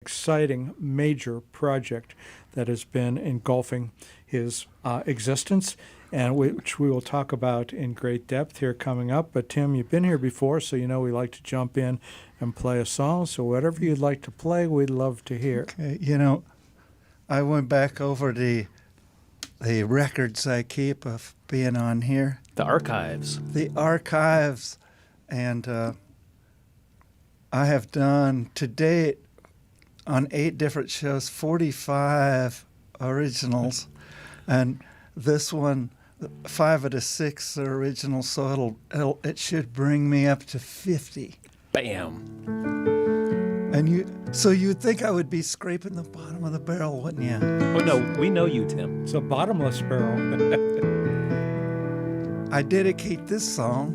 exciting major project that has been engulfing his existence, and which we will talk about in great depth here coming up. But Tim, you've been here before, so you know we like to jump in and play a song. So whatever you'd like to play, we'd love to hear. Okay, I went back over the records I keep of being on here. The archives. The archives, and I have done to date on 8 different shows 45 originals, and this one, 5 of the 6 are originals, so it should bring me up to 50. Bam. And you'd think I would be scraping the bottom of the barrel, wouldn't you? Oh no, we know you, Tim. It's a bottomless barrel. I dedicate this song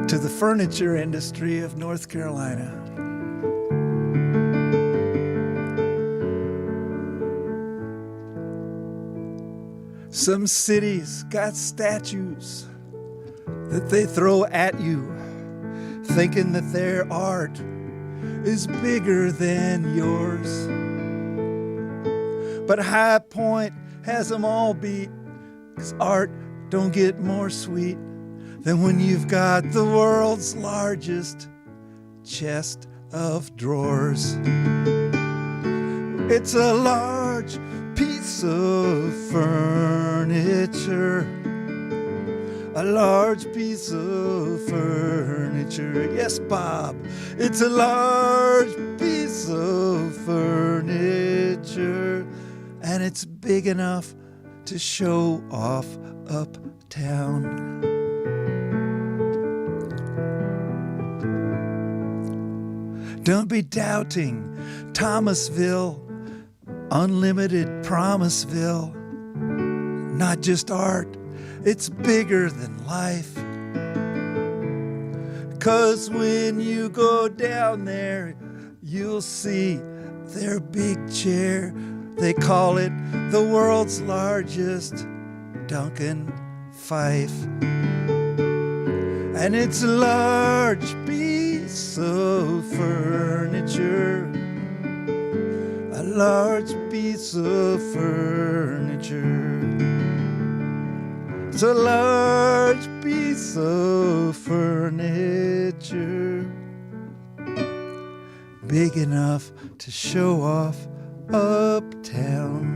to the furniture industry of North Carolina. Some cities got statues that they throw at you, thinking that their art is bigger than yours. But High Point has them all beat, 'cause art don't get more sweet than when you've got the world's largest chest of drawers. It's a large piece of furniture, a large piece of furniture. Yes, Bob, it's a large piece of furniture, and it's big enough to show off uptown. Don't be doubting Thomasville, unlimited Promiseville. Not just art, it's bigger than life. 'Cause when you go down there, you'll see their big chair. They call it the world's largest Duncan Fife. And it's a large piece of furniture, a large piece of furniture. It's a large piece of furniture, big enough to show off uptown.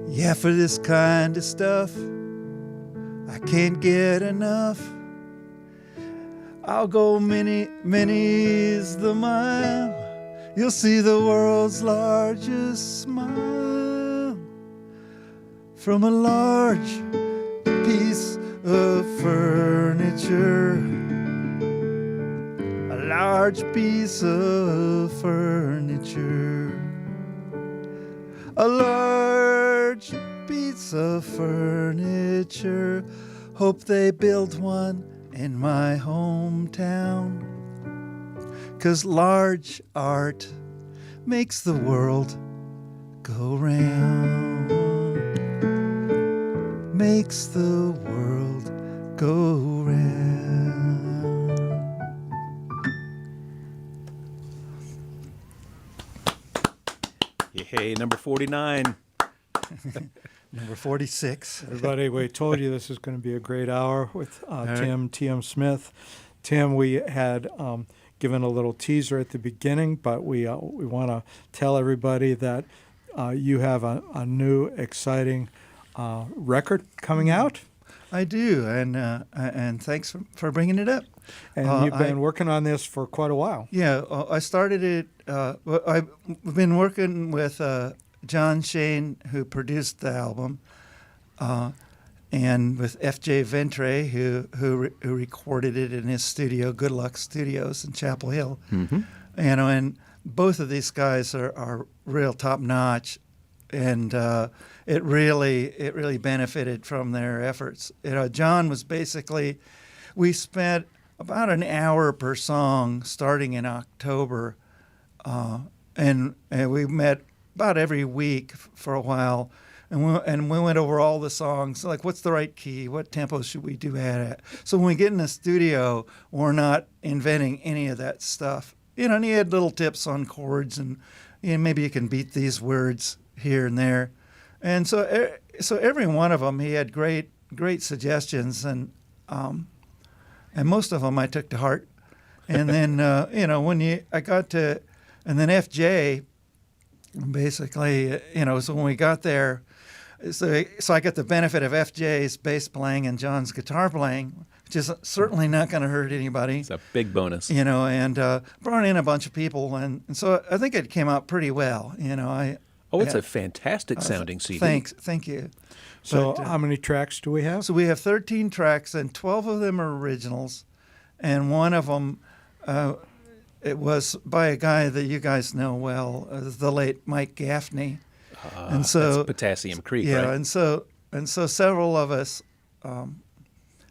Yeah, for this kind of stuff, I can't get enough. I'll go many's the mile. You'll see the world's largest smile from a large piece of furniture. A large piece of furniture. A large piece of furniture. Hope they build one in my hometown. 'Cause large art makes the world go round. Makes the world go round. Hey, number 49. Number 46. Everybody, we told you this is going to be a great hour with Teeyum Smith. Tim, we had given a little teaser at the beginning, but we want to tell everybody that you have a new, exciting record coming out. I do, and thanks for bringing it up. And you've been working on this for quite a while. Yeah, I started it. I've been working with John Shane, who produced the album, and with F.J. Ventre, who recorded it in his studio, Good Luck Studios in Chapel Hill. Mm-hmm. And both of these guys are real top notch, and it really benefited from their efforts. John was basically, we spent about an hour per song starting in October, and we met about every week for a while, and we went over all the songs, like what's the right key, what tempo should we do at. So when we get in the studio, we're not inventing any of that stuff. And he had little tips on chords, and maybe you can beat these words here and there. And so every one of them, he had great suggestions, and most of them I took to heart. And then and then FJ, basically, so when we got there, so I got the benefit of FJ's bass playing and John's guitar playing, which is certainly not going to hurt anybody. It's a big bonus. And brought in a bunch of people, and so I think it came out pretty well. It's a fantastic sounding CD. Thank you. So how many tracks do we have? So we have 13 tracks, and 12 of them are originals, and one of them, it was by a guy that you guys know well, the late Mike Gaffney. And so that's Potassium Creek, yeah, right? and so several of us.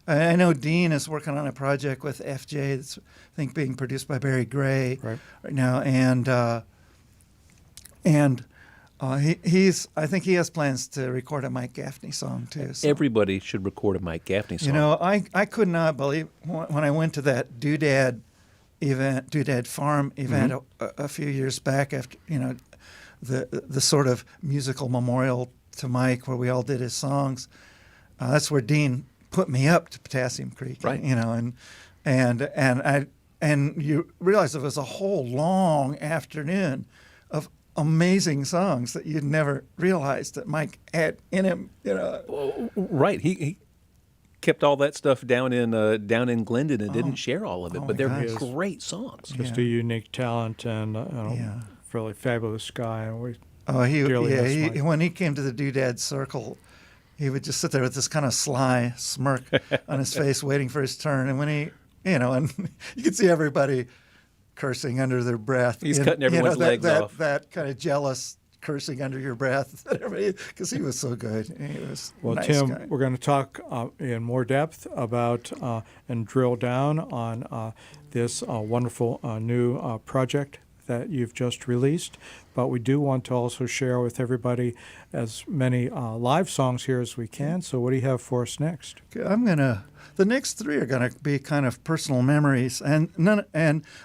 I know Dean is working on a project with FJ that's, I think, being produced by Barry Gray right now, and I think he has plans to record a Mike Gaffney song too. So. Everybody should record a Mike Gaffney song. I could not believe when I went to that Doodad Farm event a few years back after the sort of musical memorial to Mike where we all did his songs. That's where Dean put me up to Potassium Creek, right? And you realize there was a whole long afternoon of amazing songs that you'd never realized that Mike had in him. Right. He kept all that stuff down in Glendon and didn't share all of it, but they're great songs. Just a unique talent and really fabulous guy. And we when he came to the Doodad Circle, he would just sit there with this kind of sly smirk on his face, waiting for his turn. And when he, and you could see everybody cursing under their breath. He's cutting everyone's legs off. That kind of jealous cursing under your breath, because he was so good. He was nice Tim, guy. We're going to talk in more depth about and drill down on this wonderful new project that you've just released, but we do want to also share with everybody as many live songs here as we can. So what do you have for us next? The next three are gonna be kind of personal memories, and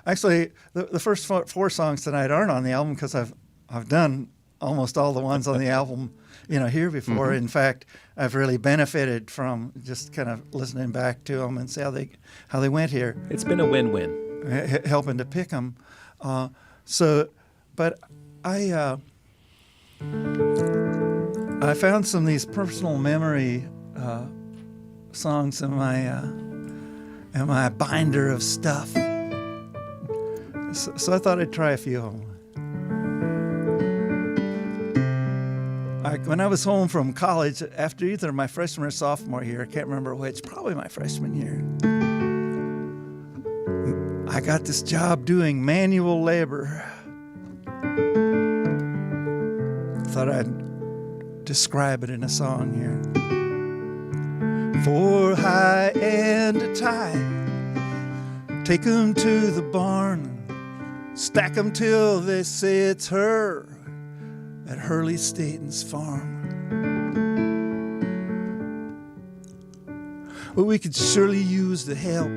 actually the first four songs tonight aren't on the album because I've done almost all the ones on the album here before. In fact, I've really benefited from just kind of listening back to them and see how they went here. It's been a win-win. Helping to pick them. But I found some of these personal memory songs in my binder of stuff. So I thought I'd try a few of them. When I was home from college, after either my freshman or sophomore year, I can't remember which, probably my freshman year, I got this job doing manual labor. Thought I'd describe it in a song here. 4 high and a tie, take 'em to the barn, stack 'em till they say it's her at Hurley Staten's farm. Well, we could surely use the help.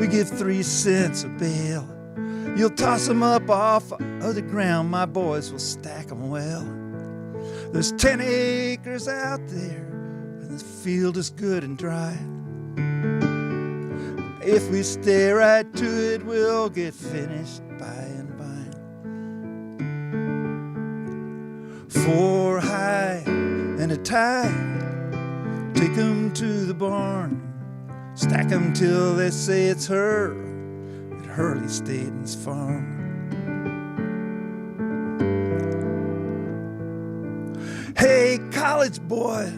We give 3 cents a bale. You'll toss 'em up off of the ground, my boys will stack 'em well. There's 10 acres out there, and the field is good and dry. If we stay right to it, we'll get finished by and by. 4 high and a tie, take 'em to the barn, stack 'em till they say it's her at Hurley Staten's farm. Hey, college boy,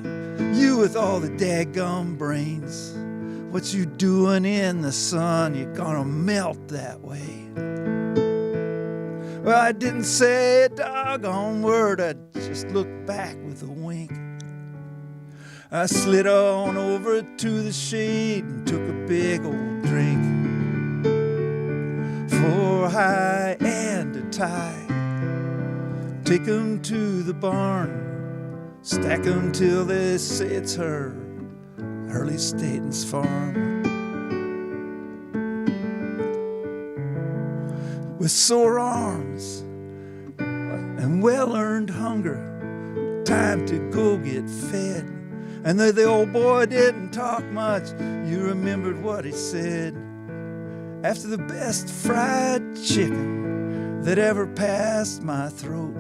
you with all the daggum brains, what you doing in the sun? You're gonna melt that way. Well, I didn't say a doggone word, I just looked back with a wink. I slid on over to the shade and took a big old drink. 4 high and a tie, take 'em to the barn, Stack 'em till they say it's her. Hurley Staten's farm. With sore arms and well-earned hunger, time to go get fed. And though the old boy didn't talk much, you remembered what he said. After the best fried chicken that ever passed my throat,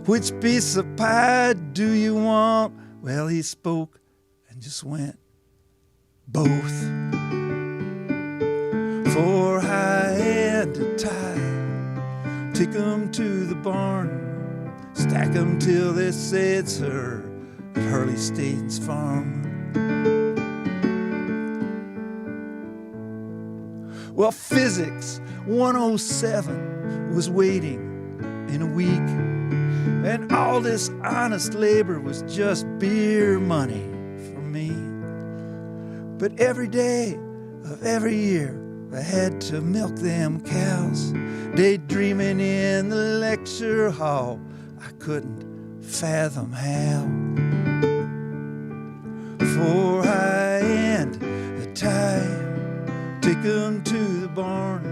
which piece of pie do you want? Well, he spoke and just went, both. For high and to tie, take 'em to the barn, stack 'em till they say it's her at Hurley Staten's farm. Well, physics 107 was waiting in a week, and all this honest labor was just beer money for me. But every day of every year, I had to milk them cows, daydreaming in the lecture hall. I couldn't fathom how. For high and a tie, take 'em to the barn,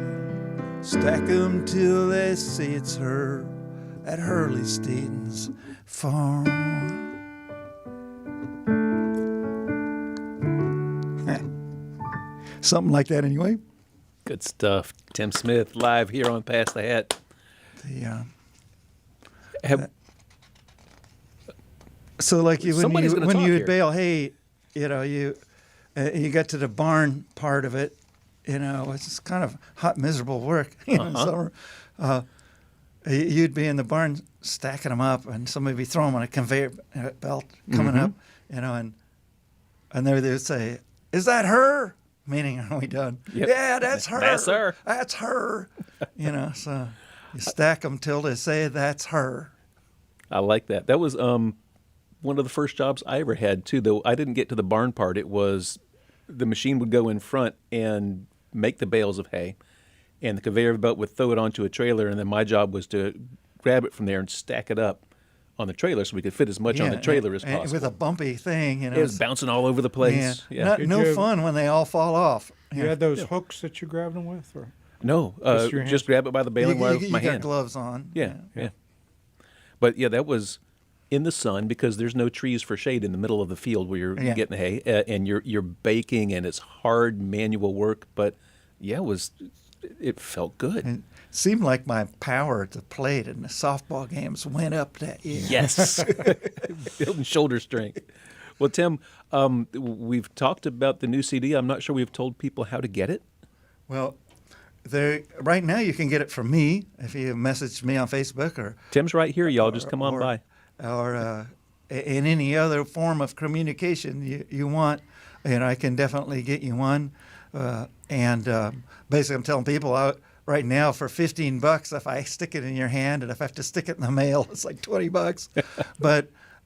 stack 'em till they say it's her at Hurley Staten's farm. Something like that anyway. Good stuff. Tim Smith live here on Pass the Hat. So like you, Somebody's gonna when talk you here. would bale hay, you know, you got to the barn part of it, you know, it's just kind of hot, miserable work in summer. You'd be in the barn stacking them up, and somebody would be throwing them on a conveyor belt coming up, you know, and they would say, "Is that her?" Meaning, are we done? Yep. Yeah, that's her. That's her. That's her. You know, so you stack them till they say that's her. I like that. That was one of the first jobs I ever had, too, though I didn't get to the barn part. It was the machine would go in front and make the bales of hay, and the conveyor belt would throw it onto a trailer, and then my job was to grab it from there and stack it up on the trailer so we could fit as much on the trailer as and possible. with a bumpy thing, you know. It was bouncing all over the place. Yeah. No fun when they all fall off. You had those hooks that you grabbed them with, or No, Just your just hands? grab it by the baling wire with you my got hand. gloves on. Yeah. But yeah, that was in the sun because there's no trees for shade in the middle of the field where you're Yeah. getting the hay, and you're baking, and it's hard manual work. But yeah, it felt good. And it seemed like my power at the plate in the softball games went up that year. Yes, building shoulder strength. Well, Tim, we've talked about the new CD. I'm not sure we've told people how to get it. Well, right now you can get it from me if you message me on Facebook or Tim's right here, y'all. Just come on by. Or in any other form of communication you want. You know, I can definitely get you one. Basically, I'm telling people right now for $15 if I stick it in your hand, and if I have to stick it in the mail, it's like $20.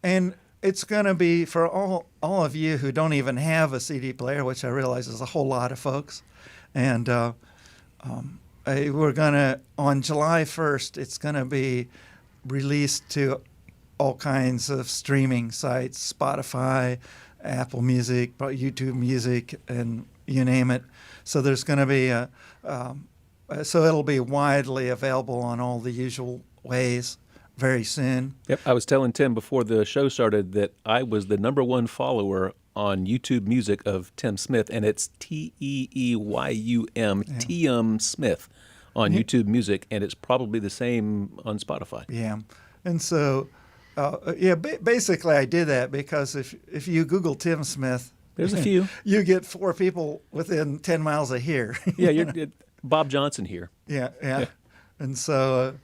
And it's going to be for all of you who don't even have a CD player, which I realize is a whole lot of folks. And we're going to, on July 1st, it's going to be released to all kinds of streaming sites, Spotify, Apple Music, YouTube Music, and you name it. So there's going to be so it'll be widely available on all the usual ways very soon. Yep, I was telling Tim before the show started that I was the #1 follower on YouTube Music of Tim Smith, and it's Teeyum, Teeyum Smith on YouTube Music, and it's probably the same on Spotify. Yeah, and so basically I did that because if you Google Tim Smith, There's a few. you get 4 people within 10 miles of here. Yeah, you're Bob Johnson here. Yeah. And so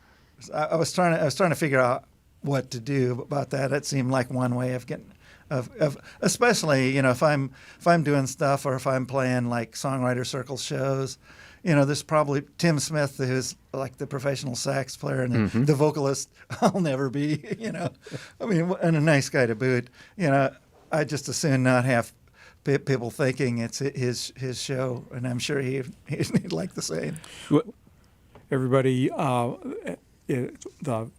I was trying to figure out what to do about that. It seemed like one way of getting, of especially if I'm doing stuff or if I'm playing like songwriter circle shows, there's probably Tim Smith, who's like the professional sax player and the vocalist. I'll never be, I mean, and a nice guy to boot. I just as soon not have people thinking it's his show, and I'm sure he'd like the same. everybody, the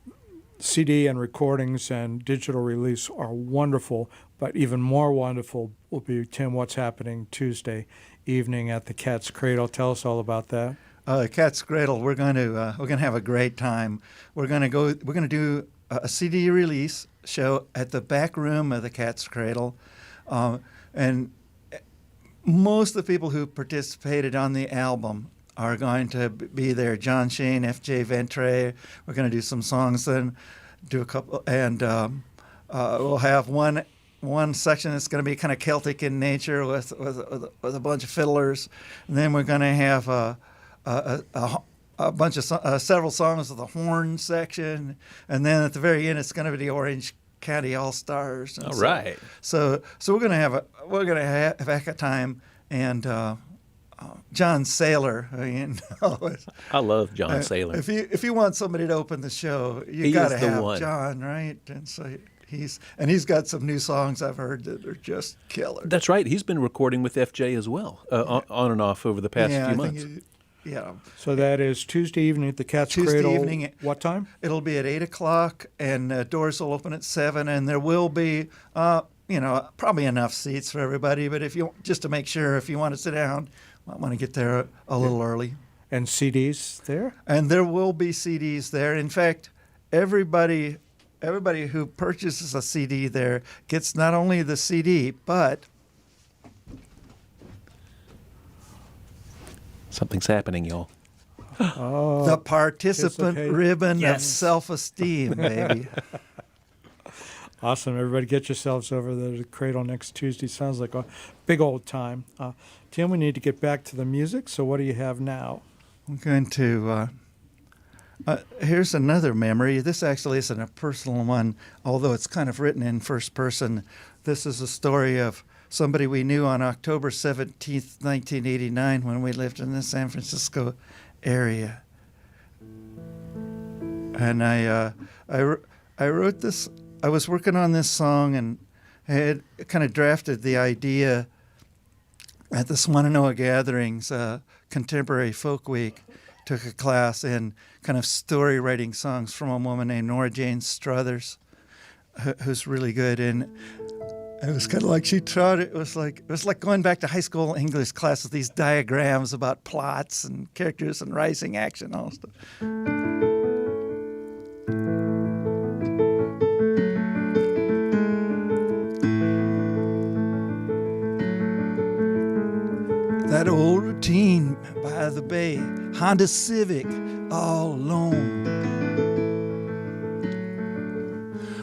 CD and recordings and digital release are wonderful, but even more wonderful will be, Tim, what's happening Tuesday evening at the Cat's Cradle. Tell us all about that. Cat's Cradle. We're going to have a great time. We're going to do a CD release show at the back room of the Cat's Cradle, and most of the people who participated on the album are going to be there. John Shane, F.J. Ventre. We're going to do some songs, then do a couple, and we'll have one section that's going to be kind of Celtic in nature with a bunch of fiddlers, and then we're going to have a bunch of several songs of the horn section, and then at the very end it's going to be the Orange County All Stars. All right. So we're going to have a time, and John Saylor. I love John Saylor. If you want somebody to open the show, you He got to is the have one. John, right? And so he's got some new songs I've heard that are just killer. That's right. He's been recording with FJ as well, on and off over the past few months. So that is Tuesday evening at the Cat's Tuesday Cradle. evening. What time? It'll be at 8:00, and doors will open at 7, and there will be, probably enough seats for everybody. But just to make sure, if you want to sit down, might want to get there a little early. And CDs there? And there will be CDs there. In fact, everybody who purchases a CD there gets not only the CD, but Something's happening, y'all. the participant participate. ribbon of Yes. self-esteem, baby. Awesome. Everybody get yourselves over there to the Cradle next Tuesday. Sounds like a big old time. Tim, we need to get back to the music, so what do you have now? I'm going to, here's another memory. This actually isn't a personal one, although it's kind of written in first person. This is a story of somebody we knew on October 17th, 1989, when we lived in the San Francisco area. And I wrote this. I was working on this song and I had kind of drafted the idea at the Swannanoa Gatherings, Contemporary Folk Week. Took a class in kind of story writing songs from a woman named Nora Jane Struthers, who's really good. And it was kind of like she taught it. It was like going back to high school English class with these diagrams about plots and characters and rising action, all stuff. That old routine by the bay, Honda Civic, all alone.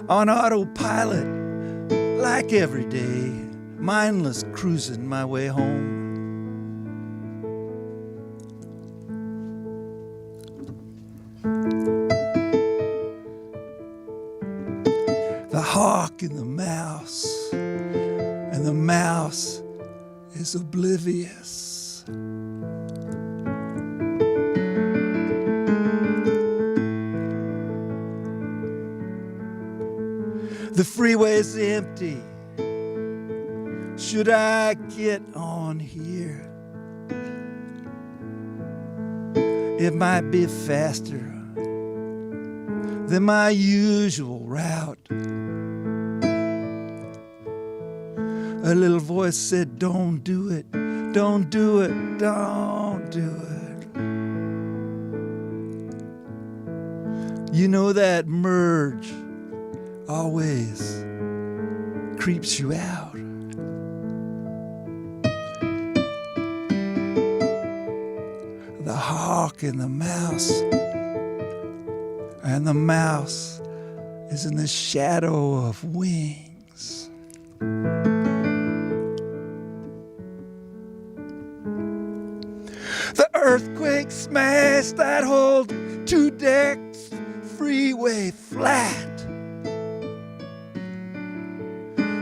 On autopilot, like every day, mindless cruising my way home. The hawk and the mouse is oblivious. The freeway's empty. Should I get on here? It might be faster than my usual route. A little voice said, don't do it, don't do it, don't do it. You know that merge always creeps you out. The hawk and the mouse is in the shadow of wings. The earthquake smashed that whole 2 decks freeway flat.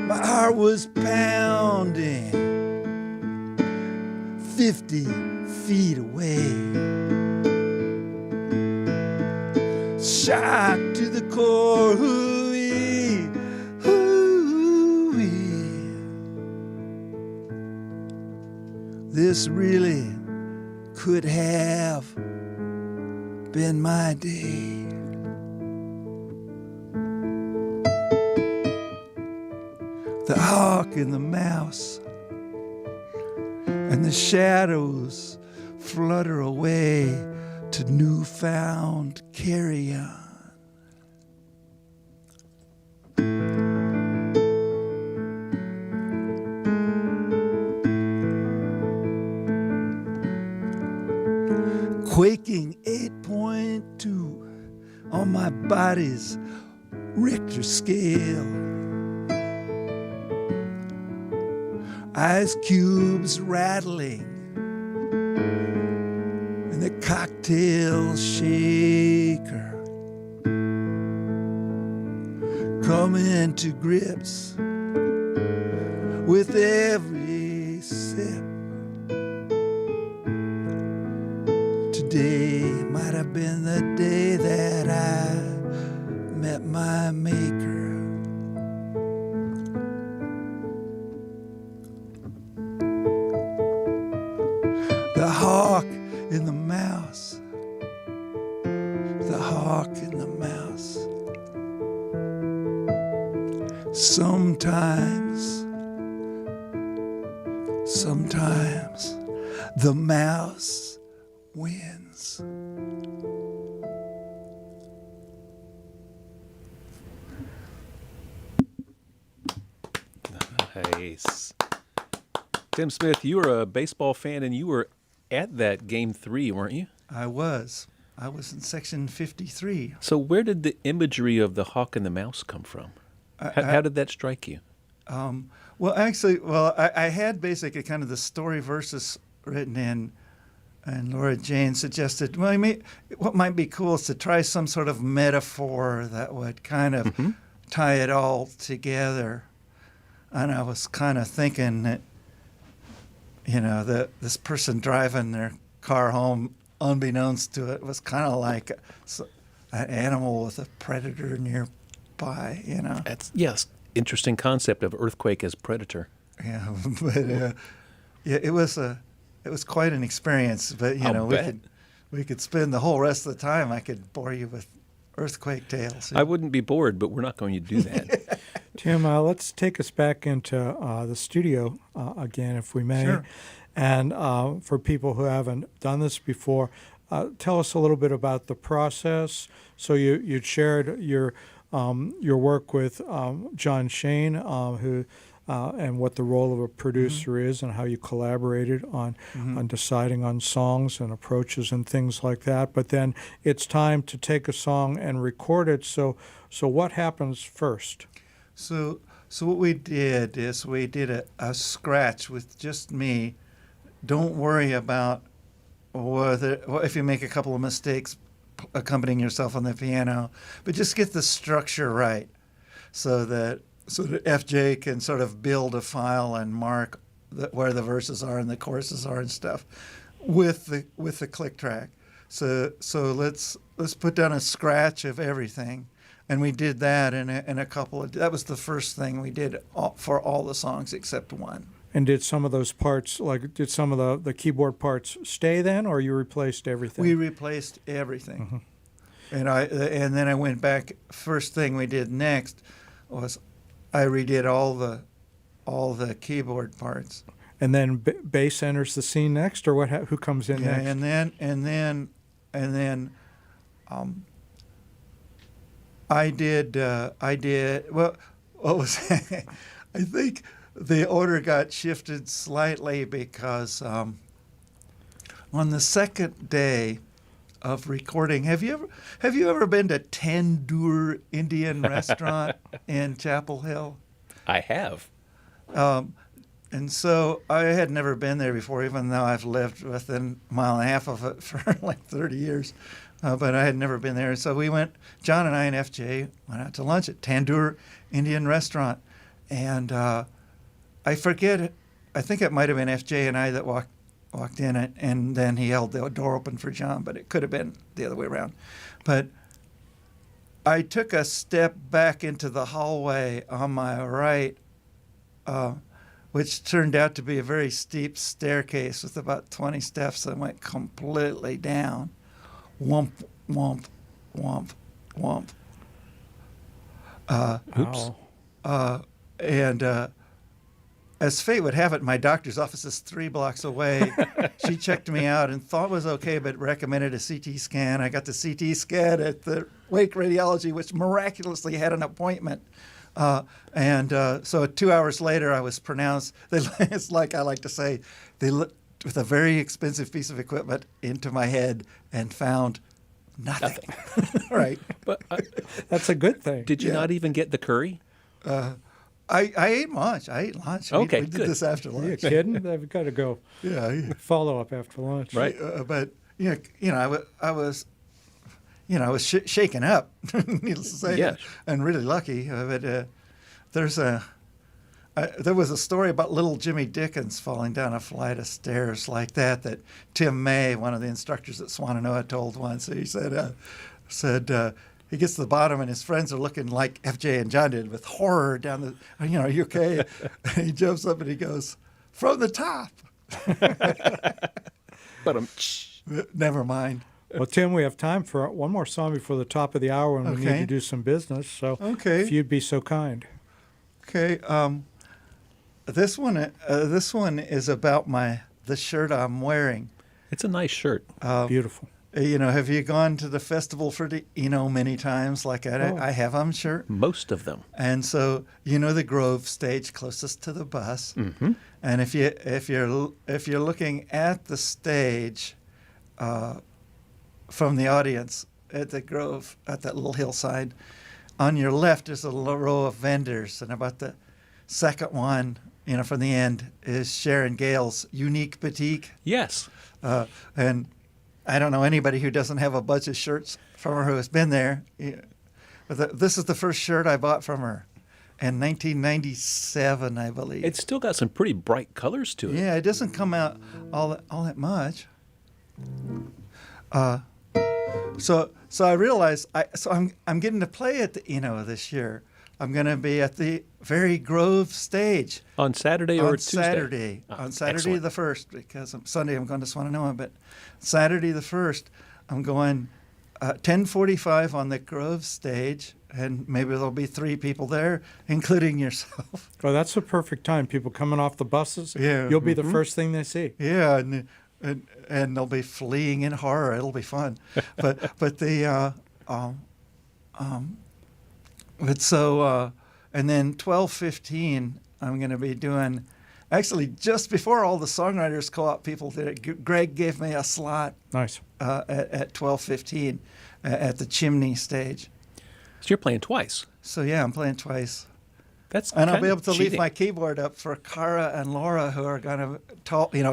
My heart was pounding 50 feet away. Shocked to the core, hooey, hooey. This really could have been my day. the hawk and the mouse, and the shadows flutter away to newfound carrion. Quaking 8.2 on my body's Richter scale. Ice cubes rattling in the cocktail shaker. Coming to grips with every sip. Today might have been the day that I met my maker. The hawk and the mouse. The hawk and the mouse. Sometimes the mouse wins. Nice. Tim Smith, you were a baseball fan and you were at that game 3, weren't you? I was in section 53. So where did the imagery of the hawk and the mouse come from? How did that strike you? I had basically kind of the story verses written in, and Laura Jane suggested, what might be cool is to try some sort of metaphor that would kind of tie it all together. And I was kind of thinking that, that this person driving their car home, unbeknownst to it, was kind of like an animal with a predator nearby, That's, yes, interesting concept of earthquake as predator. Yeah, but it was quite an experience. But we could spend the whole rest of the time. I could bore you with earthquake tales. I wouldn't be bored, but we're not going to do that. Tim, let's take us back into the studio again, if we may. Sure. And for people who haven't done this before, tell us a little bit about the process. So you'd shared your work with John Shane, who and what the role of a producer is, and how you collaborated on deciding on songs and approaches and things like that. But then it's time to take a song and record it. So what happens first? So what we did is we did a scratch with just me. Don't worry about if you make a couple of mistakes accompanying yourself on the piano, but just get the structure right so that FJ can sort of build a file and mark where the verses are and the choruses are and stuff with the click track. So let's put down a scratch of everything. And we did that in a couple of, that was the first thing we did for all the songs except one. And did some of those parts, did some of the keyboard parts stay then, or you replaced everything? We replaced everything. And then I went back. First thing we did next was I redid all the keyboard parts. And then bass enters the scene next, or who comes in next? And then I did well. What was I think the order got shifted slightly because on the second day of recording, have you ever been to Tandoor Indian Restaurant in Chapel Hill? I have. And so I had never been there before, even though I've lived within a mile and a half of it for like 30 years. But I had never been there. So we went, John and I and FJ went out to lunch at Tandoor Indian Restaurant. And I forget, I think it might have been FJ and I that walked in, and then he held the door open for John, but it could have been the other way around. But I took a step back into the hallway on my right, which turned out to be a very steep staircase with about 20 steps that went completely down. Whomp, whomp, whomp, whomp. Oops. And as fate would have it, my doctor's office is 3 blocks away. She checked me out and thought it was okay, but recommended a CT scan. I got the CT scan at the Wake Radiology, which miraculously had an appointment. So 2 hours later, I was pronounced, it's like I like to say, they looked with a very expensive piece of equipment into my head and found nothing. Right. But That's a good thing. did you Yeah. not even get the curry? I ate lunch. Okay, we did good. this after Are you lunch. kidding? They've got to go Yeah. follow up after lunch. Right. But I was shaken up, needless to say, Yes. and really lucky. But there was a story about little Jimmy Dickens falling down a flight of stairs like that Tim May, one of the instructors at Swannanoa, told once. He said he gets to the bottom and his friends are looking like FJ and John did with horror down the, are you okay? And he jumps up and he goes, from the top. But Never mind. Well, Tim, we have time for one more song before the top of the hour, and we need Okay. to do some business. So, Okay. if you'd be so kind. Okay. This one is about the shirt I'm wearing. it's a nice shirt. Beautiful. Have you gone to the Festival for the many times like Oh. I have? I'm sure. Most of them. And so the Grove stage closest to the bus. Mm-hmm. And if you're looking at the stage from the audience at the Grove at that little hillside, on your left is a little row of vendors, and about the second one, from the end, is Sharon Gale's Unique Boutique. Yes. And I don't know anybody who doesn't have a bunch of shirts from her who has been there. But this is the first shirt I bought from her in 1997, I believe. It's still got some pretty bright colors to it. Yeah, it doesn't come out all that much. So I realized I'm getting to play at the this year. I'm going to be at the Very Grove stage On Saturday or on Tuesday? Saturday. Oh, On Saturday excellent. the 1st, because Sunday I'm going to Swannanoa, but Saturday the 1st I'm going 10:45 on the Grove stage, and maybe there'll be 3 people there, including yourself. Well, that's the perfect time. People coming off the buses, Yeah. you'll be the first thing they see. Yeah, and they'll be fleeing in horror. It'll be fun, and then 12:15 I'm going to be doing. Actually, just before all the Songwriters Co-op people did it, Greg gave me a slot Nice. at 12:15 at the Chimney stage. So you're playing twice. So yeah, I'm playing twice. That's And I'll be kinda able to leave cheating. my keyboard up for Cara and Laura, who are going to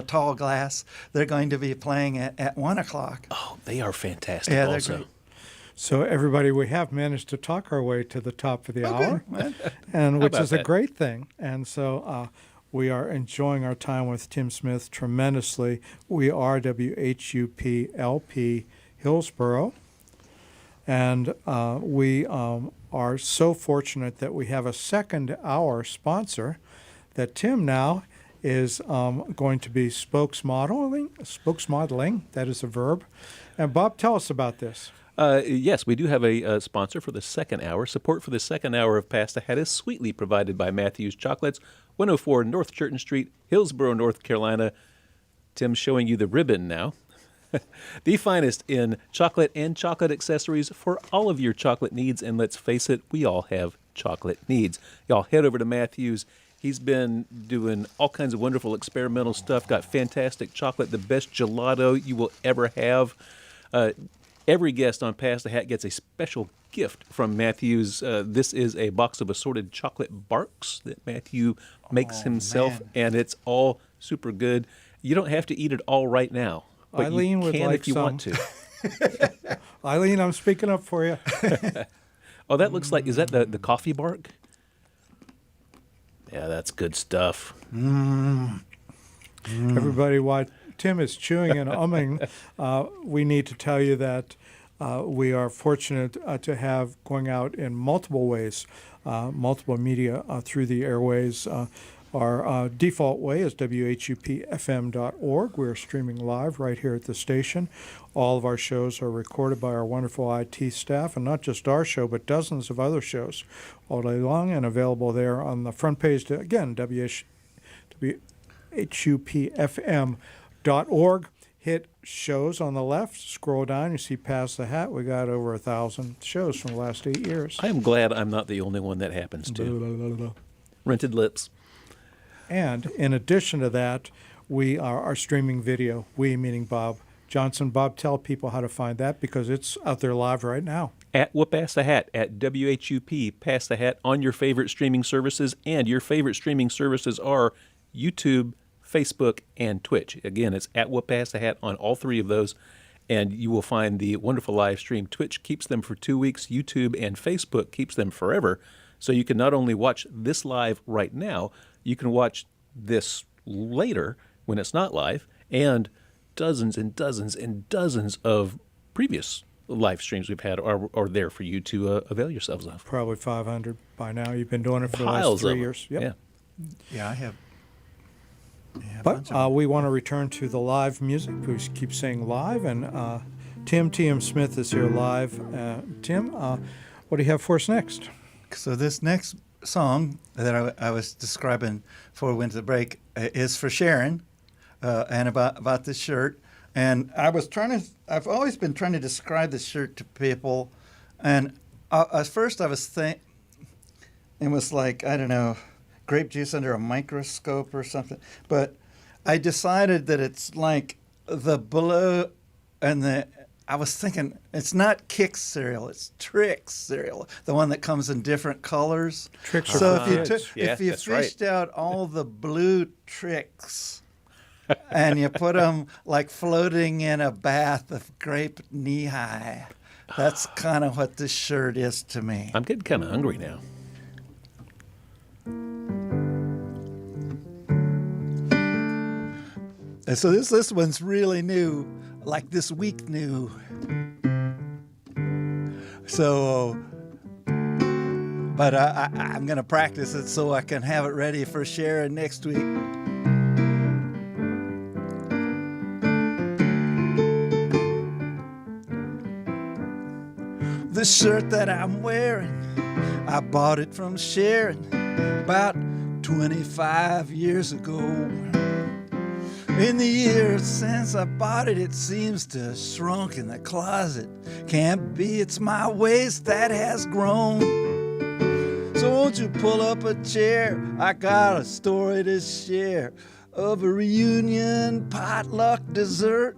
tall glass. They're going to be playing at 1:00. Oh, they are fantastic. Yeah, they're also. great. So, everybody, we have managed to talk our way to the top of the hour, Well, and which about is a that? great thing. And so, we are enjoying our time with Tim Smith tremendously. We are WHUP LP Hillsboro, and we are so fortunate that we have a second hour sponsor that Tim now is going to be spokesmodeling, that is a verb. And Bob, tell us about this. Yes, we do have a sponsor for the second hour. Support for the second hour of Past Ahead is sweetly provided by Matthews Chocolates, 104 North Churton Street, Hillsboro, North Carolina. Tim's showing you the ribbon now. The finest in chocolate and chocolate accessories for all of your chocolate needs. And let's face it, we all have chocolate needs. Y'all head over to Matthews. He's been doing all kinds of wonderful experimental stuff, got fantastic chocolate, the best gelato you will ever have. Every guest on Pass the Hat gets a special gift from Matthews. This is a box of assorted chocolate barks that Matthew makes himself, man. and it's all super good. You don't have to eat it all right now, but Eileen you would can like if you want some. to. Eileen, I'm speaking up for you. Oh, that looks like, is that the coffee bark? Yeah, that's good stuff. Everybody, while Tim is chewing and umming, we need to tell you that we are fortunate to have going out in multiple ways, multiple media through the airways. Our default way is WHUPFM.org. We're streaming live right here at the station. All of our shows are recorded by our wonderful IT staff, and not just our show, but dozens of other shows all day long, and available there on the front page, again, WHUPFM.org. Hit shows on the left, scroll down, you see Pass the Hat. We got over 1,000 shows from the last 8 years. I am glad I'm not the only one that happens to. Rented lips. And in addition to that, we are our streaming video. We meaning Bob Johnson. Bob, tell people how to find that because it's out there live right now. At Whoop Pass the Hat, at WHUP Pass the Hat on your favorite streaming services, and your favorite streaming services are YouTube, Facebook, and Twitch. Again, it's at Whoop Pass the Hat on all three of those, and you will find the wonderful live stream. Twitch keeps them for 2 weeks. YouTube and Facebook keeps them forever. So you can not only watch this live right now, you can watch this later when it's not live, and dozens and dozens and dozens of previous live streams we've had are there for you to avail yourselves of. Probably 500 by now. You've been doing it for Piles the last 3 of them. years. Yep. Yeah. Yeah, I have. Yeah, a But bunch of we want to return to the live music. We keep saying live, and Teeyum Smith is here live. Tim, what do you have for us next? So this next song that I was describing before we went to the break is for Sharon, and about this shirt. And I've always been trying to describe this shirt to people. And at first I was thinking, it was like, I don't know, grape juice under a microscope or something. But I decided that it's like the blue and I was thinking, it's not Kix cereal, it's Trix cereal, the one that comes in different colors. Trix So are for kids. if you that's right. fished out all the blue Trix and you put them like floating in a bath of grape knee-high, that's kind of what this shirt is to me. I'm getting kind of hungry now. And so this one's really new, like this week new. So, but I'm going to practice it so I can have it ready for sharing next week. The shirt that I'm wearing, I bought it from Sharon about 25 years ago. In the years since I bought it, it seems to have shrunk in the closet. Can't be, it's my waist that has grown. So won't you pull up a chair? I got a story to share of a reunion potluck dessert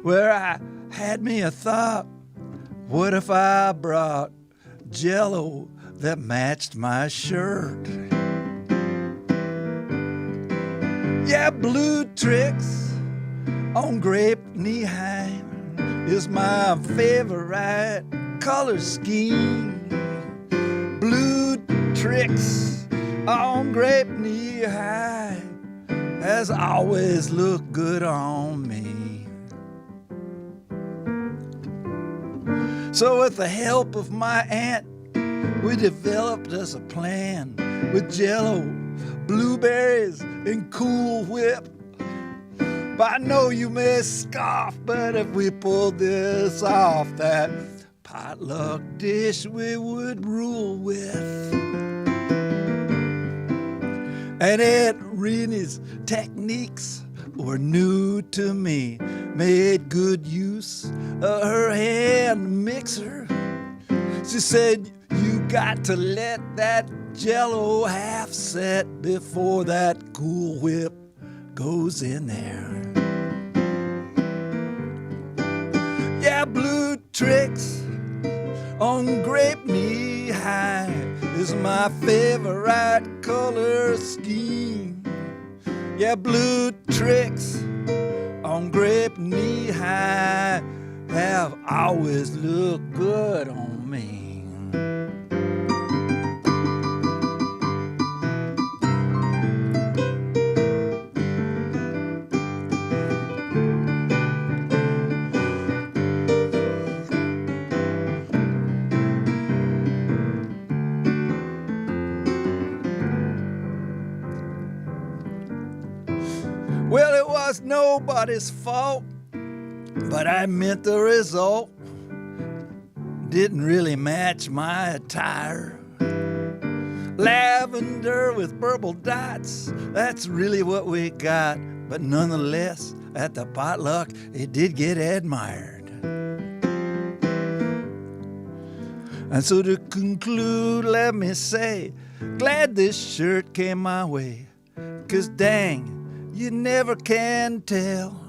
where I had me a thought. What if I brought Jell-O that matched my shirt? Yeah, blue Trix on grape knee-high is my favorite color scheme. Blue Trix on grape knee-high has always looked good on me. So with the help of my aunt, we developed us a plan with Jell-O, blueberries, and Cool Whip. But I know you may scoff, but if we pulled this off, that potluck dish we would rule with. And Aunt Renee's techniques were new to me, made good use of her hand mixer. She said, you got to let that Jell-O half set before that Cool Whip goes in there. Yeah, blue Trix on grape knee-high is my favorite color scheme. Yeah, blue Trix on grape knee-high have always looked good on me. Well, it was nobody's fault, but I meant the result didn't really match my attire. lavender with purple dots. That's really what we got. But nonetheless, at the potluck, it did get admired. And so to conclude, let me say, glad this shirt came my way. 'Cause dang, you never can tell.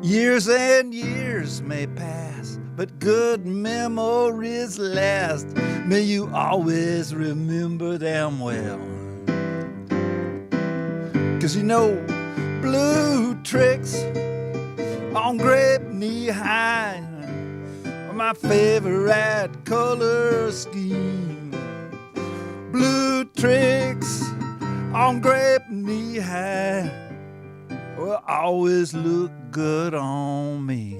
Years and years may pass, but good memories last. May you always remember them well. 'Cause you know, blue tricks on grape knee-high, my favorite color scheme. Blue tricks on grape knee-high will always look good on me.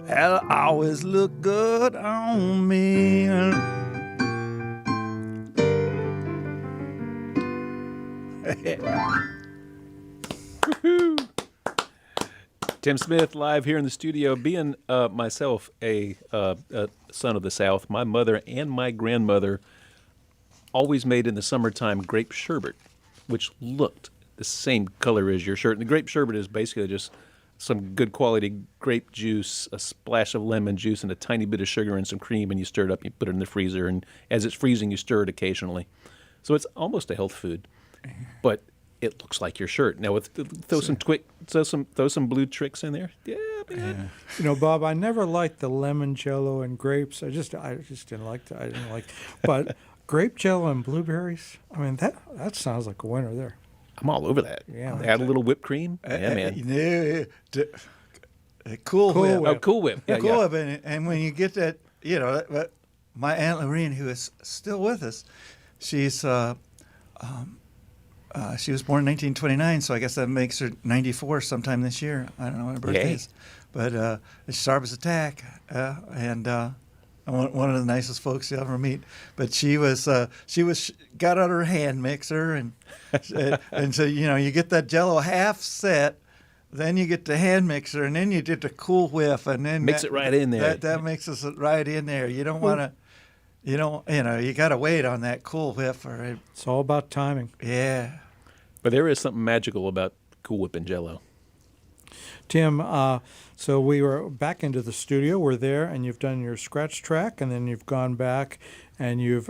That'll always look good on me. Tim Smith live here in the studio. Being myself a son of the South, my mother and my grandmother always made in the summertime grape sherbet, which looked the same color as your shirt. And the grape sherbet is basically just some good quality grape juice, a splash of lemon juice, and a tiny bit of sugar and some cream, and you stir it up, you put it in the freezer, and as it's freezing, you stir it occasionally. So it's almost a health food, but it looks like your shirt. Now, throw some blue tricks in there. Yeah, man. You know, Bob, I never liked the lemon jello and grapes. I just didn't like that. I didn't like, but grape jello and blueberries. I mean, that sounds like a winner there. I'm all over that. Yeah. Add a little whipped cream. Yeah, man. Cool Whip. Oh, Cool Whip. Yeah, Cool yeah. Whip. And when you get that, you know, my Aunt Lorene, who is still with us, she was born in 1929, so I guess that makes her 94 sometime this year. I don't know when her birthday is. But it's sharp as a tack, and one of the nicest folks you'll ever meet. But she got out her hand mixer, and so, you know, you get that Jello half set, then you get the hand mixer, and then you get the Cool Whip, and then Mix it right in there. That mixes it right in there. You don't want to. You got to wait on that Cool Whip for it. It's all about timing. Yeah. But there is something magical about Cool Whip and Jello. Tim, so we were back into the studio. We're there, and you've done your scratch track, and then you've gone back and you've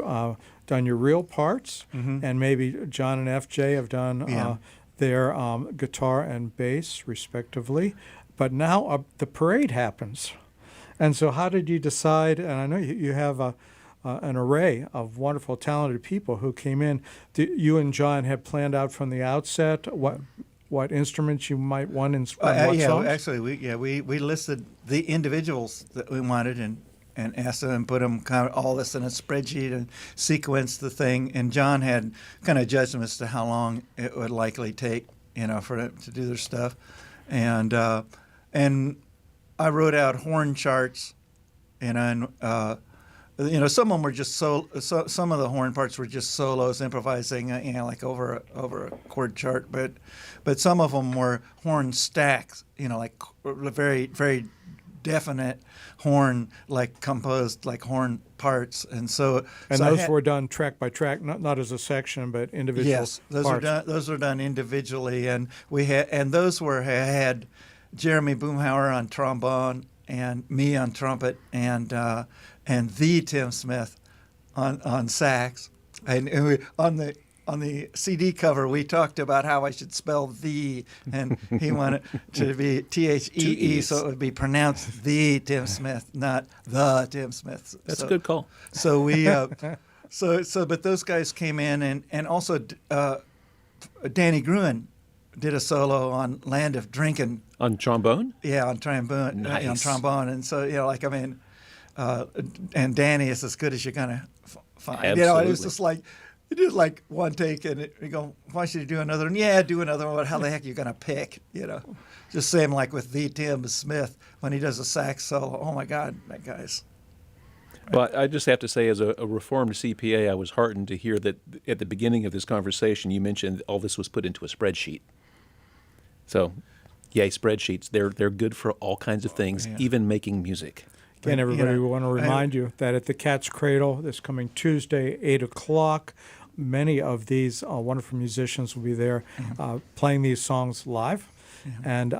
done your real parts, and maybe John and FJ have done their guitar and bass, respectively. But now the parade happens. And so how did you decide, and I know you have an array of wonderful, talented people who came in. You and John had planned out from the outset what instruments you might want in what songs? Actually, we listed the individuals that we wanted and asked them and put them kind of all this in a spreadsheet and sequenced the thing. And John had kind of judged them as to how long it would likely take, you know, for them to do their stuff. And I wrote out horn charts, and you know, some of them were just some of the horn parts were just solos, improvising, you know, like over a chord chart. But some of them were horn stacks, you know, like very, very definite horn, like composed like horn parts. And those were done track by track, not as a section, but individual. Yes, those were done individually, and those had Jeremy Boomhauer on trombone and me on trumpet and the Tim Smith on sax, and we, on the CD cover we talked about how I should spell the, and he wanted to be THEE, so it would be pronounced the Tim Smith, not the Tim Smith. That's a good call. So we but those guys came in, and also Danny Gruen did a solo on Land of Drinking. On trombone? Yeah, on trombone. Nice. On trombone. And so, you know, like, I mean, and Danny is as good as you're going to find. Absolutely. You know, it was just like, you did like one take, and you go, why should you do another one? Yeah, do another one. How the heck are you going to pick, you know? Just same like with the Tim Smith when he does a sax solo. Oh, my God, that guy's. But I just have to say, as a reformed CPA, I was heartened to hear that at the beginning of this conversation, you mentioned all this was put into a spreadsheet. So, yay, spreadsheets. They're good for all kinds of things, even making music. Again, But, everybody, we want to I- remind you that at the Cat's Cradle this coming Tuesday, 8 o'clock, many of these wonderful musicians will be there playing these songs live. And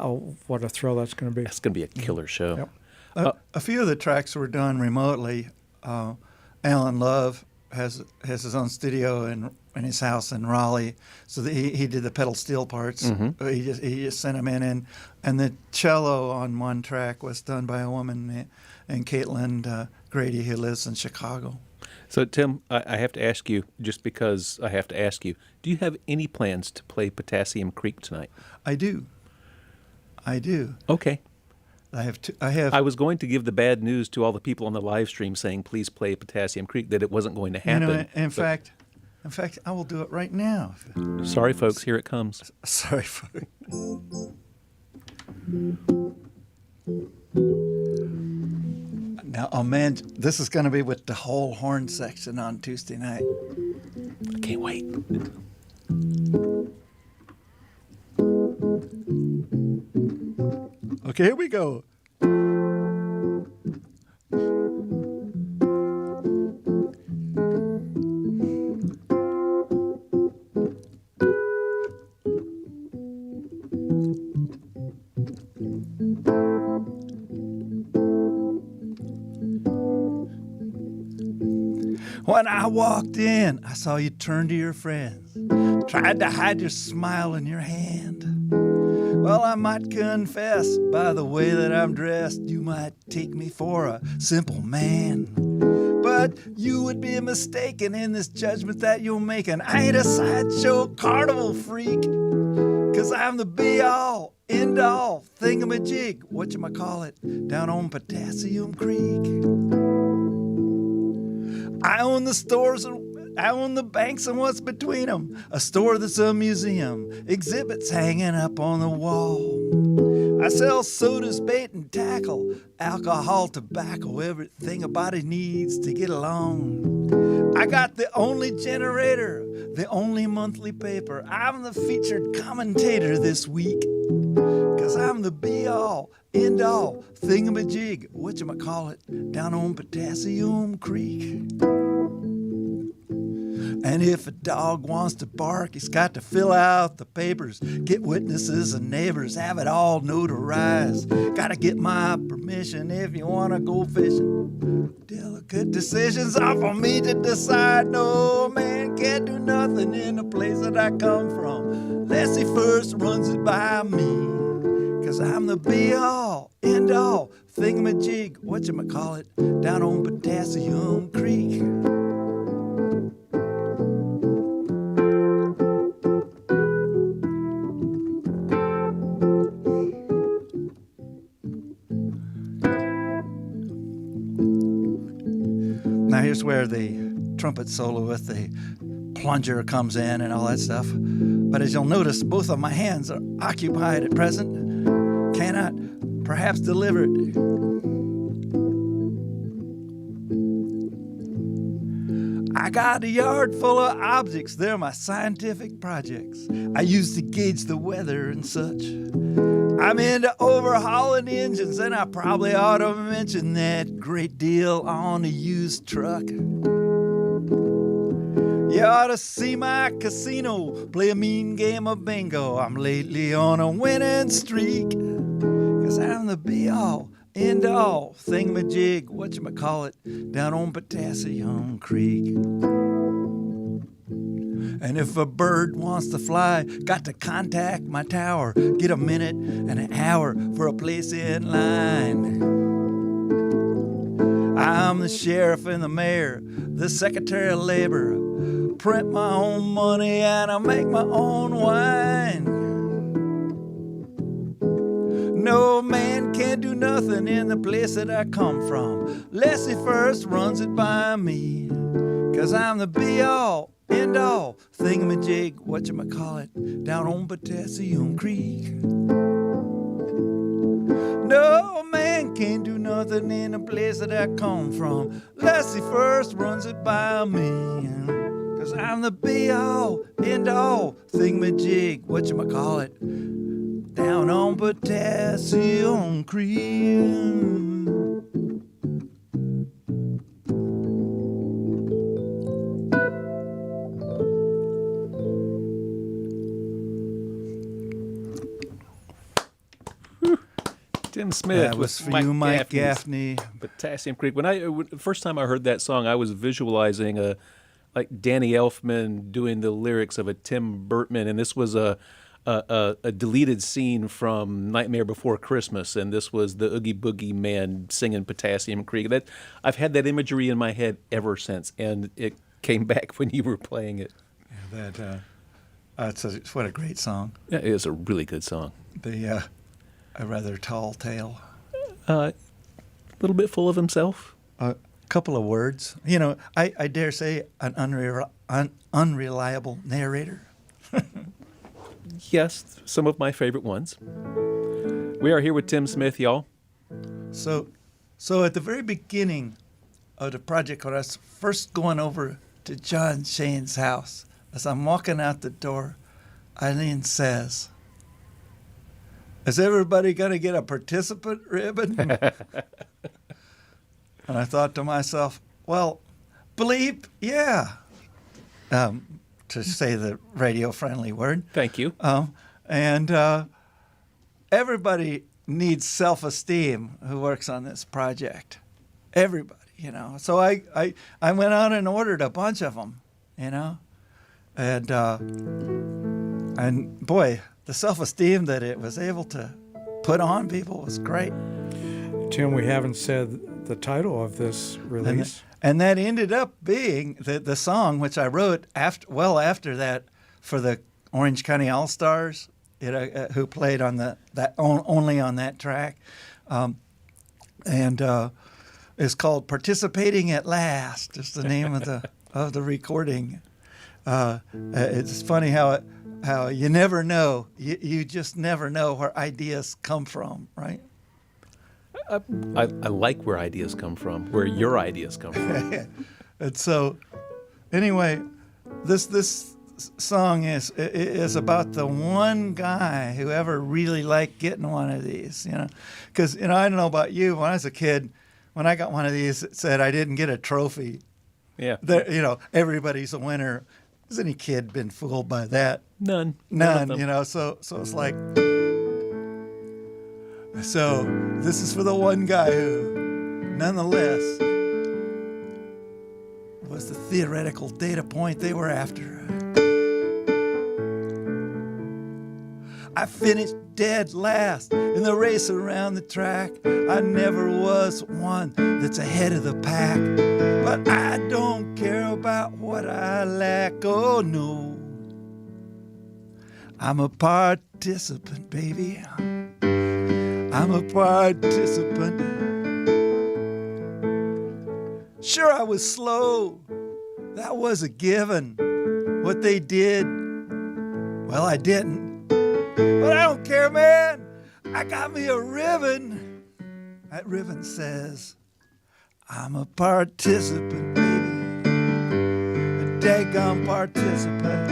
what a thrill that's going to be. That's going to be a killer show. Yep. A few of the tracks were done remotely. Alan Love has his own studio in his house in Raleigh, so he did the pedal steel parts. He just sent them in, and the cello on one track was done by a woman named Caitlin Grady, who lives in Chicago. So, Tim, I have to ask you, just because I have to ask you, do you have any plans to play Potassium Creek tonight? I do. Okay. I was going to give the bad news to all the people on the live stream saying, please play Potassium Creek, that it wasn't going to happen. In fact, I will do it right now. Sorry, folks, here it comes. Sorry for Now, oh man, this is going to be with the whole horn section on Tuesday night. I can't wait. Okay, here we go. When I walked in, I saw you turn to your friends, tried to hide your smile in your hand. Well, I might confess, by the way that I'm dressed, you might take me for a simple man. But you would be mistaken in this judgment that you're making. I ain't a sideshow carnival freak, 'cause I'm the be-all, end-all, thingamajig, whatchamacallit, down on Potassium Creek. I own the stores, I own the banks and what's between them. A store that's a museum, exhibits hanging up on the wall. I sell sodas, bait, and tackle, alcohol, tobacco, everything a body needs to get along. I got the only generator, the only monthly paper. I'm the featured commentator this week, 'cause I'm the be-all, end-all, thingamajig, whatchamacallit, down on Potassium Creek. And if a dog wants to bark, he's got to fill out the papers, get witnesses and neighbors, have it all notarized. Gotta get my permission if you wanna go fishing. Delicate decisions are for me to decide. No man can't do nothing in the place that I come from unless he first runs it by me. 'Cause I'm the be-all, end-all, thingamajig, whatchamacallit, down on Potassium Creek. Now here's where the trumpet solo with the plunger comes in and all that stuff. But as you'll notice, both of my hands are occupied at present. Cannot perhaps deliver it. I got a yard full of objects. They're my scientific projects. I use to gauge the weather and such. I'm into overhauling engines, and I probably ought to mention that great deal on a used truck. You ought to see my casino, play a mean game of bingo. I'm lately on a winning streak, 'cause I'm the be-all, end-all, thingamajig, whatchamacallit, down on Potassium Creek. And if a bird wants to fly, got to contact my tower. Get a minute and an hour for a place in line. I'm the sheriff and the mayor, the secretary of labor. Print my own money and I make my own wine. No man can do nothing in the place that I come from unless he first runs it by me. 'Cause I'm the be-all, end-all, thingamajig, whatchamacallit, down on Potassium Creek. No man can do nothing in the place that I come from unless he first runs it by me. 'Cause I'm the be-all, end-all, thingamajig, whatchamacallit, down on Potassium Creek. Teeyum Smith That was with for you, Mike Gaffney's Gaffney. Potassium Creek. The first time I heard that song, I was visualizing like Danny Elfman doing the lyrics of a Tim Burton, and this was a deleted scene from Nightmare Before Christmas, and this was the Oogie Boogie Man singing Potassium Creek. I've had that imagery in my head ever since, and it came back when you were playing it. Yeah, what a great song. Yeah, it is a really good song. A rather tall tale. A little bit full of himself. A couple of words. You know, I dare say an unreliable narrator. Yes, some of my favorite ones. We are here with Tim Smith, y'all. So at the very beginning of the project, when I was first going over to John Shane's house, as I'm walking out the door, Eileen says, "Is everybody going to get a participant ribbon?" And I thought to myself, well, bleep, yeah, to say the radio-friendly word. Thank you. And everybody needs self-esteem who works on this project. Everybody, you know. So I went out and ordered a bunch of them, you know. And boy, the self-esteem that it was able to put on people was great. Tim, we haven't said the title of this release. And that ended up being the song which I wrote after that for the Orange County All-Stars, who played on only on that track, and is called "Participating at Last." Is the name of the recording. It's funny how you never know. You just never know where ideas come from, right? I like where ideas come from, where your ideas come from. And so, anyway, this song is about the one guy who ever really liked getting one of these, you know. Because, you know, I don't know about you, when I was a kid, when I got one of these, it said I didn't get a trophy. Yeah. You know, everybody's a winner. Has any kid been fooled by that? None. None, you know, so it's like... So this is for the one guy who, nonetheless, was the theoretical data point they were after. I finished dead last in the race around the track. I never was one that's ahead of the pack. But I don't care about what I lack, oh no. I'm a participant, baby. I'm a participant. Sure, I was slow. That was a given. What they did, well, I didn't. But I don't care, man. I got me a ribbon. That ribbon says, I'm a participant, baby. A daggone participant.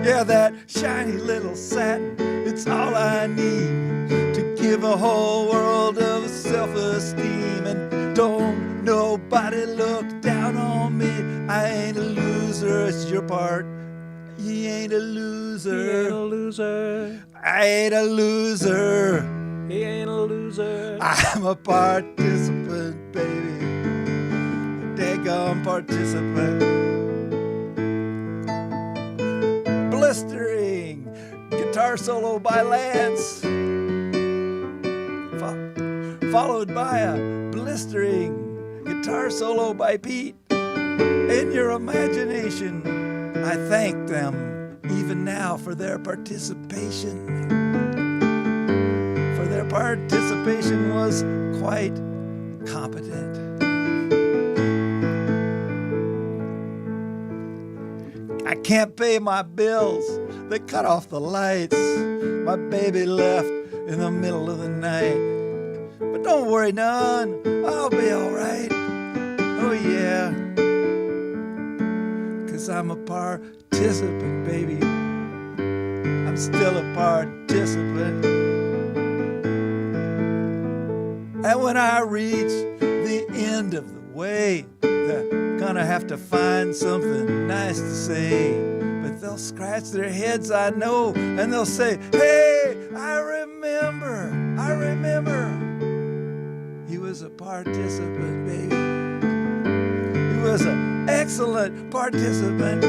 Yeah, that shiny little satin, it's all I need to give a whole world of self-esteem. And don't nobody look down on me. I ain't a loser, it's your part. You ain't a loser. He ain't a loser. I ain't a loser. He ain't a loser. I'm a participant, baby. A daggone participant. Blistering guitar solo by Lance, followed by a blistering guitar solo by Pete. In your imagination, I thank them even now for their participation. For their participation was quite competent. I can't pay my bills. They cut off the lights. My baby left in the middle of the night. But don't worry none, I'll be all right. Oh yeah. 'Cause I'm a participant, baby. I'm still a participant. And when I reach the end of the way, they're gonna have to find something nice to say. But they'll scratch their heads, I know, and they'll say, hey, I remember participant, baby. He was an excellent participant.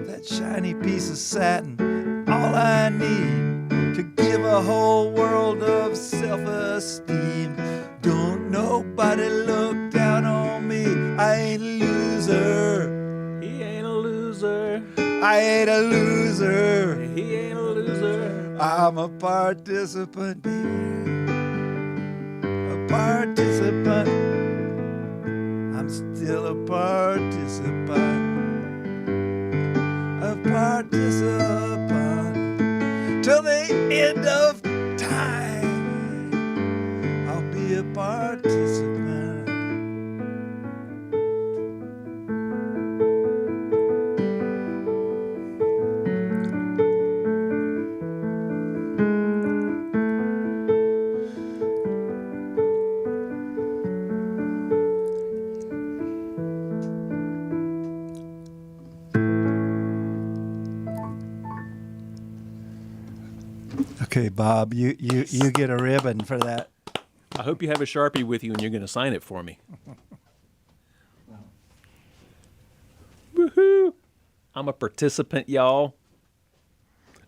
That shiny piece of satin, all I need to give a whole world of self-esteem. Don't nobody look down on me. I ain't a loser. He ain't a loser. I ain't a loser. He ain't a loser. I'm a participant, baby. A participant. I'm still a participant. A participant. Till the end of time, I'll be a participant. Okay, Bob, you get a ribbon for that. I hope you have a Sharpie with you and you're going to sign it for me. Woohoo! I'm a participant, y'all.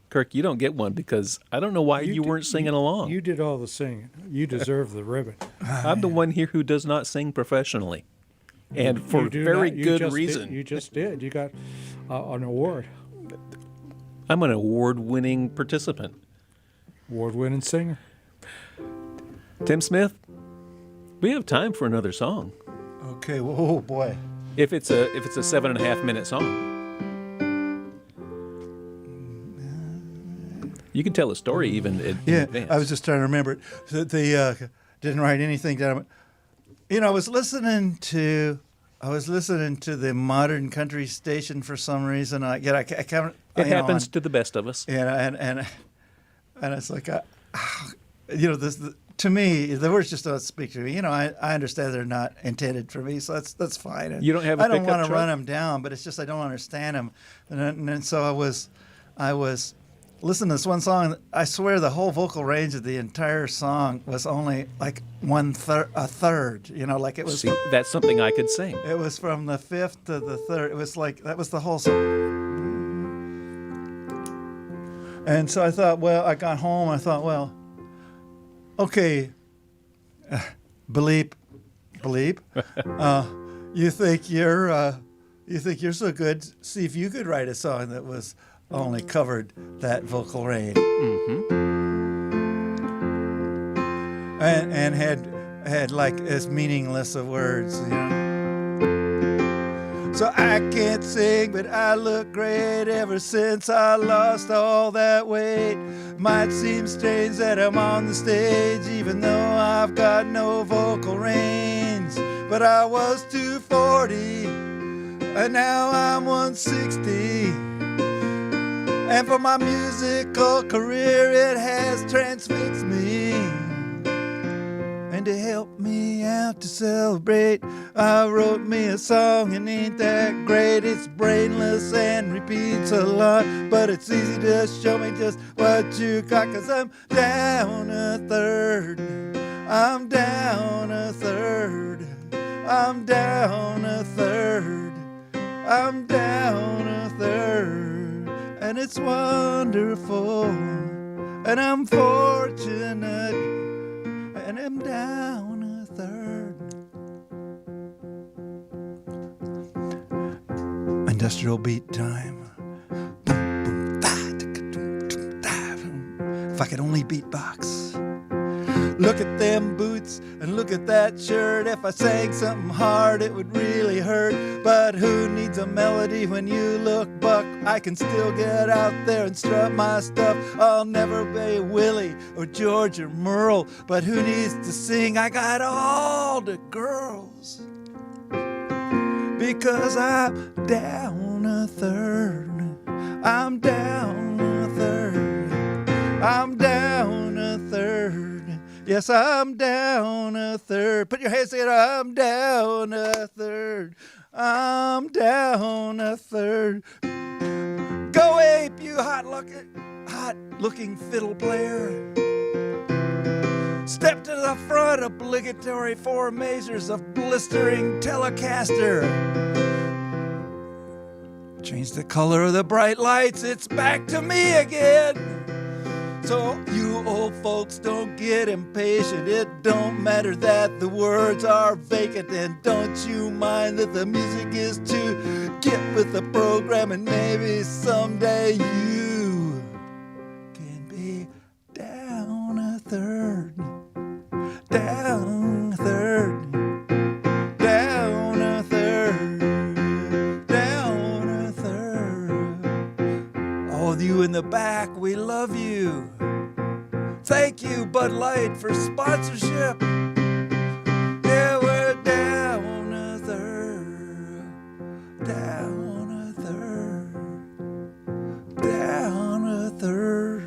Kirk, you don't get one because I don't know why you weren't singing along. You did all the singing. You deserve the ribbon. I'm the one here who does not sing professionally. And for You do very not- you good just reason. You just did. You got an award. I'm an award-winning participant. Award-winning singer. Tim Smith, we have time for another song. Okay, oh boy. If it's a 7.5 minute song. You can tell a story even in advance. I was just trying to remember it. So didn't write anything down. You know, I was listening to the modern country station for some reason. I can't. It happens to the best of us. And it's like, to me, the words just don't speak to me. You know, I understand they're not intended for me, so that's fine. And You don't have a I don't pickup want to truck? run them down, but it's just I don't understand them. And so I was listening to this one song. I swear the whole vocal range of the entire song was only like a third. You know, like it was. See, that's something I could sing. It was from the fifth to the third. It was like that was the whole song. And so I thought, well, I got home. I thought, well, okay, bleep. You think you're so good? See if you could write a song that was only covered that vocal range, and had like as meaningless of words, you know. So I can't sing, but I look great ever since I lost all that weight. Might seem strange that I'm on the stage, even though I've got no vocal range. But I was 240, and now I'm 160. And for my musical career, it has transfixed me. And to help me out to celebrate, I wrote me a song and ain't that great. It's brainless and repeats a lot, but it's easy to show me just what you got. 'Cause I'm down a third, I'm down a third, I'm down a third, I'm down a third. And it's wonderful, and I'm fortunate, and I'm down a third. Industrial beat time. If I could only beatbox. Look at them boots and look at that shirt. If I sang something hard, it would really hurt. But who needs a melody when you look buck? I can still get out there and strut my stuff. I'll never be Willie or George or Merle. But who needs to sing? I got all the girls. Because I'm down a third. I'm down a third. I'm down a third. Yes, I'm down a third. Put your hands together. I'm down a third. I'm down a third. Go ape, you hot-looking fiddle player. Step to the the front, obligatory 4 measures of blistering Telecaster. Change the color of the bright lights, it's back to me again. So you old folks don't get impatient. It don't matter that the words are vacant. And don't you mind that the music is too. Get with the program and maybe someday you can be down a third. Down a third. Down a third. Down a third. All of you in the back, we love you. Thank you, Bud Light, for sponsorship. Yeah, we're down a third. Down a third. Down a third.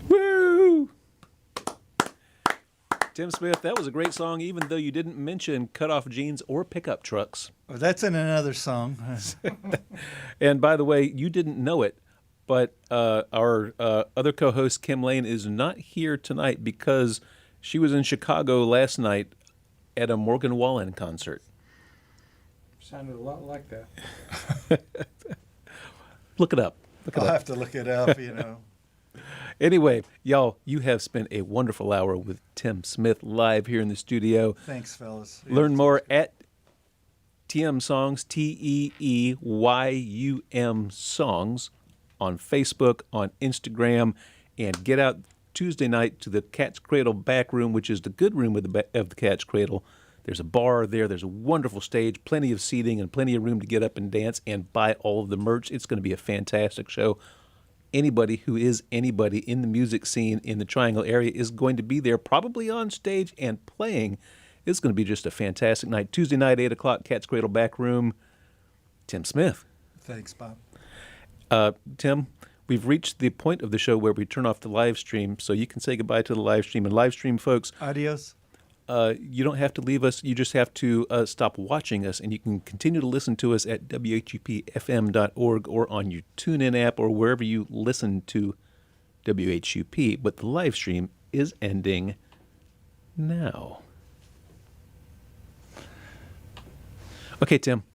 Woo! Tim Smith, that was a great song, even though you didn't mention cutoff jeans or pickup trucks. Well, that's in another song. And by the way, you didn't know it, but our other co-host, Kim Lane, is not here tonight because she was in Chicago last night at a Morgan Wallen concert. Sounded a lot like that. Look it up. I'll have to look it up, you know. Anyway, y'all, you have spent a wonderful hour with Tim Smith live here in the studio. Thanks, fellas. Learn more at Teeyum Songs, Teeyum Songs, on Facebook, on Instagram, and get out Tuesday night to the Cat's Cradle back room, which is the good room of the Cat's Cradle. There's a bar there. There's a wonderful stage, plenty of seating, and plenty of room to get up and dance and buy all of the merch. It's going to be a fantastic show. Anybody who is anybody in the music scene in the Triangle area is going to be there, probably on stage and playing. It's going to be just a fantastic night. Tuesday night, 8 o'clock, Cat's Cradle back room. Tim Smith. Thanks, Bob. Tim, we've reached the point of the show where we turn off the live stream, so you can say goodbye to the live stream. And live stream folks, Adios. you don't have to leave us. You just have to stop watching us, and you can continue to listen to us at WHUPFM.org or on your TuneIn app or wherever you listen to WHUP. But the live stream is ending now. Okay, Tim.